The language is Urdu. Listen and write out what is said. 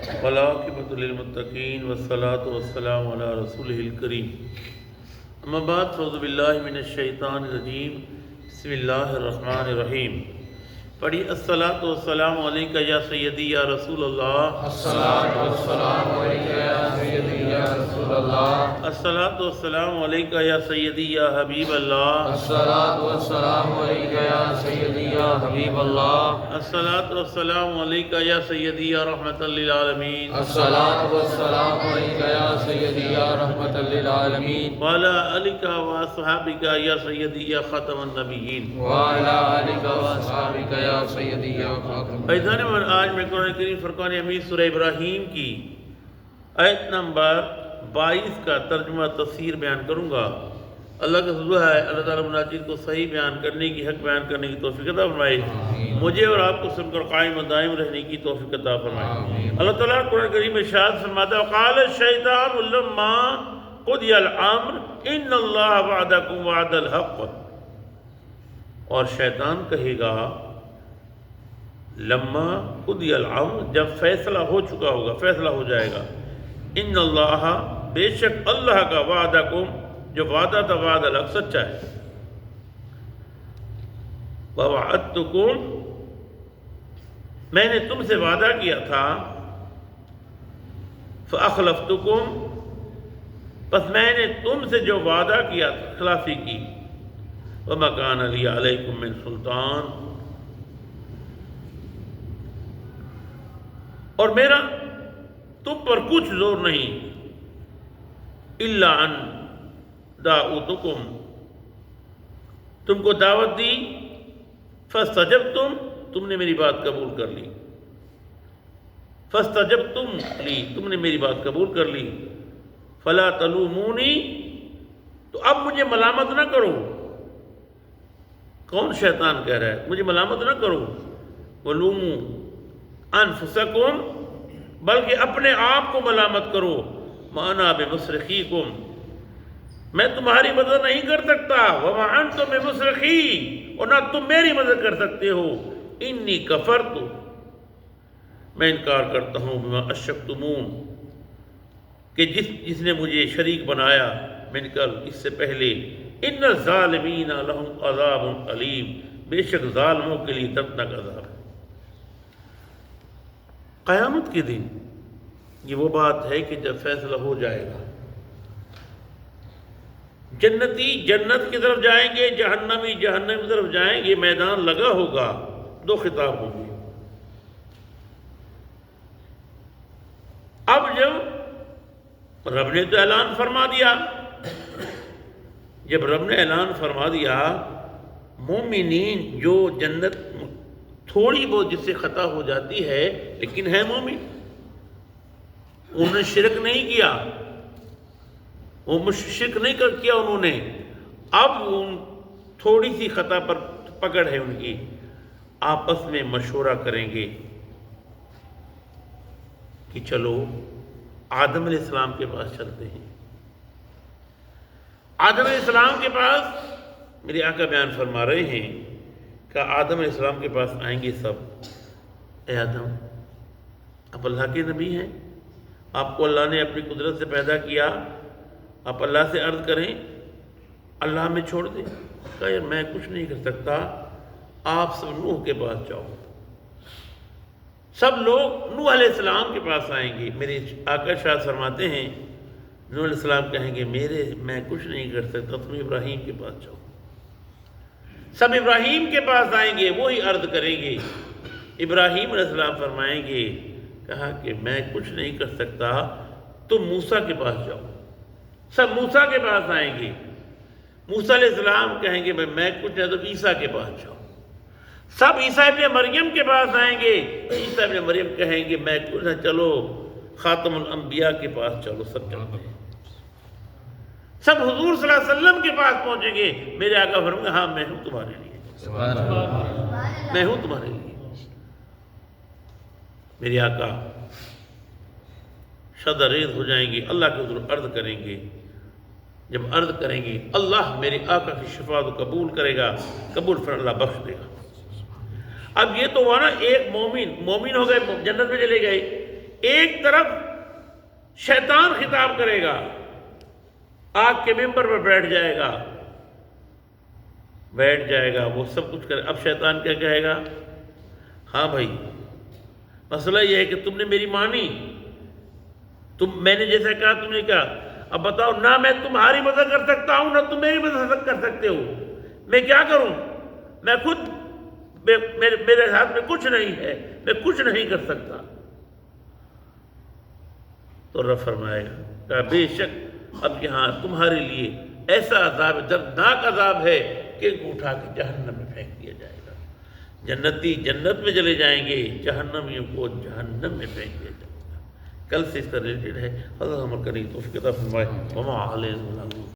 والعاقبۃ للمتقین والصلاۃ والسلام علی رسولہ الکریم اما بعد فاعوذ باللہ من الشیطان الرجیم بسم اللہ الرحمن الرحیم پڑھی الصلاۃ والسلام علیکہ یا سیدی یا رسول اللہ الصلاۃ والسلام علیکہ یا سیدی یا رسول اللہ الصلاۃ والسلام علیکہ یا سیدی یا حبیب اللہ الصلاۃ والسلام علیکہ یا سیدی یا حبیب اللہ الصلاۃ والسلام علیکہ یا سیدی یا رحمۃ للعالمین الصلاۃ والسلام علیکہ یا سیدی یا رحمۃ للعالمین وعلی آلک واصحابک یا سیدی یا خاتم النبیین وعلی آلک واصحابک یا سیدی یا خاتم فیضان من آج میں قرآن کریم فرقان حمید سورہ ابراہیم کی آیت نمبر 22 کا ترجمہ تفسیر بیان کروں گا۔ اللہ کا دعا ہے اللہ تعالیٰ مناجات کو صحیح بیان کرنے کی، حق بیان کرنے کی توفیق عطا فرمائے، مجھے اور آپ کو سن کر قائم و دائم رہنے کی توفیق عطا فرمائے۔ اللہ تعالیٰ قرآن کریم میں ارشاد فرماتا ہے وقال الشیطان لما قضی الامر ان اللہ وعدکم وعد الحق، اور شیطان کہے گا لما قضی الامر، جب فیصلہ ہو چکا ہوگا، فیصلہ ہو جائے گا، ان اللہ، بے شک اللہ کا وعدکم، جو وعدہ تھا وعد الحق، سچا ہے، ووعدتکم، میں نے تم سے وعدہ کیا تھا، فاخلفتکم، پس میں نے تم سے جو وعدہ کیا تھا خلافی کی، وما کان لی علیکم من سلطان، اور میرا تم پر کچھ زور نہیں، الا ان دعوتکم، تم کو دعوت دی، فاستجبتم، تم نے میری بات قبول کر لی، فاستجبتم لی، تم نے میری بات قبول کر لی، فلا تلومونی، تو اب مجھے ملامت نہ کرو۔ کون شیطان کہہ رہا ہے مجھے ملامت نہ کرو، ولوموا انفسکم، بلکہ اپنے آپ کو ملامت کرو، وانا بمصرخیکم، میں تمہاری مدد نہیں کر سکتا، وما انتم بمصرخی، اور نہ تم میری مدد کر سکتے ہو، انی کفرت، میں انکار کرتا ہوں، بما اشرکتمون، کہ جس نے مجھے شریک بنایا من قبل، اس سے پہلے، ان الظالمین لہم عذاب علیم، بے شک ظالموں کے لیے دردناک عذاب ہے۔ قیامت کے دن یہ وہ بات ہے کہ جب فیصلہ ہو جائے گا، جنتی جنت کی طرف جائیں گے، جہنمی جہنم کی طرف جائیں گے، میدان لگا ہوگا، دو خطاب ہوں گے۔ اب جب رب نے تو اعلان فرما دیا، جب رب نے اعلان فرما دیا، مومنین جو جنت تھوڑی بہت جس سے خطا ہو جاتی ہے لیکن ہے مومن، انہوں نے شرک نہیں کیا، وہ شرک نہیں کیا انہوں نے، اب ان تھوڑی سی خطا پر پکڑ ہے ان کی، آپس میں مشورہ کریں گے کہ چلو آدم علیہ السلام کے پاس چلتے ہیں۔ آدم علیہ السلام کے پاس میرے آقا بیان فرما رہے ہیں کہ آدم علیہ السلام کے پاس آئیں گے سب، اے آدم آپ اللہ کے نبی ہیں، آپ کو اللہ نے اپنی قدرت سے پیدا کیا، آپ اللہ سے عرض کریں اللہ ہمیں چھوڑ دیں۔ کہا یار میں کچھ نہیں کر سکتا، آپ سب نوح کے پاس جاؤ۔ سب لوگ نوح علیہ السلام کے پاس آئیں گے۔ میرے آقا شاہ فرماتے ہیں نوح علیہ السلام کہیں گے میں کچھ نہیں کر سکتا، تم ابراہیم کے پاس جاؤ۔ سب ابراہیم کے پاس آئیں گے، وہی عرض کریں گے۔ ابراہیم علیہ السلام فرمائیں گے، کہا کہ میں کچھ نہیں کر سکتا، تم موسیٰ کے پاس جاؤ۔ سب موسیٰ کے پاس آئیں گے۔ موسیٰ علیہ السلام کہیں گے میں کچھ نہیں، تو عیسیٰ کے پاس جاؤ۔ سب عیسیٰ ابن مریم کے پاس آئیں گے۔ عیسیٰ ابن مریم کہیں گے میں کچھ نہیں، چلو خاتم الانبیاء کے پاس چلو، سب چلتے ہیں۔ سب حضور صلی اللہ علیہ وسلم کے پاس پہنچیں گے۔ میرے آقا فرمائیں گے ہاں میں ہوں تمہارے لیے، میں ہوں تمہارے لیے۔ میرے آقا شدہ ریز ہو جائیں گے، اللہ کے حضور عرض کریں گے۔ جب عرض کریں گے اللہ میرے آقا کی شفاعت قبول کرے گا، قبول پھر اللہ بخش دے گا۔ اب یہ تو ہوا نا، ایک مومن ہو گئے جنت میں چلے گئے، ایک طرف شیطان خطاب کرے گا، آگ کے ممبر پر بیٹھ جائے گا، وہ سب کچھ کرے. اب شیطان کیا کہے گا؟ ہاں بھائی، مسئلہ یہ ہے کہ تم نے میری مانی، میں نے جیسا کہا تم نے کہا. اب بتاؤ، نہ میں تمہاری مدد کر سکتا ہوں، نہ تم میری مدد کر سکتے ہو. میں کیا کروں؟ میں خود میرے ہاتھ میں کچھ نہیں ہے، میں کچھ نہیں کر سکتا. تو رب فرمائے گا کہ بے شک اب یہاں تمہارے لیے ایسا عذاب، دردناک عذاب ہے کہ ان کو اٹھا کے جہنم میں پھینک دیا جائے گا. جنتی جنت میں چلے جائیں گے، جہنمیوں کو جہنم میں پھینک دیا جائے گا. کل سے اس کا ریلیٹڈ ہے. اللہ عمل کریں توفیق عطا فرمائے. وما علینا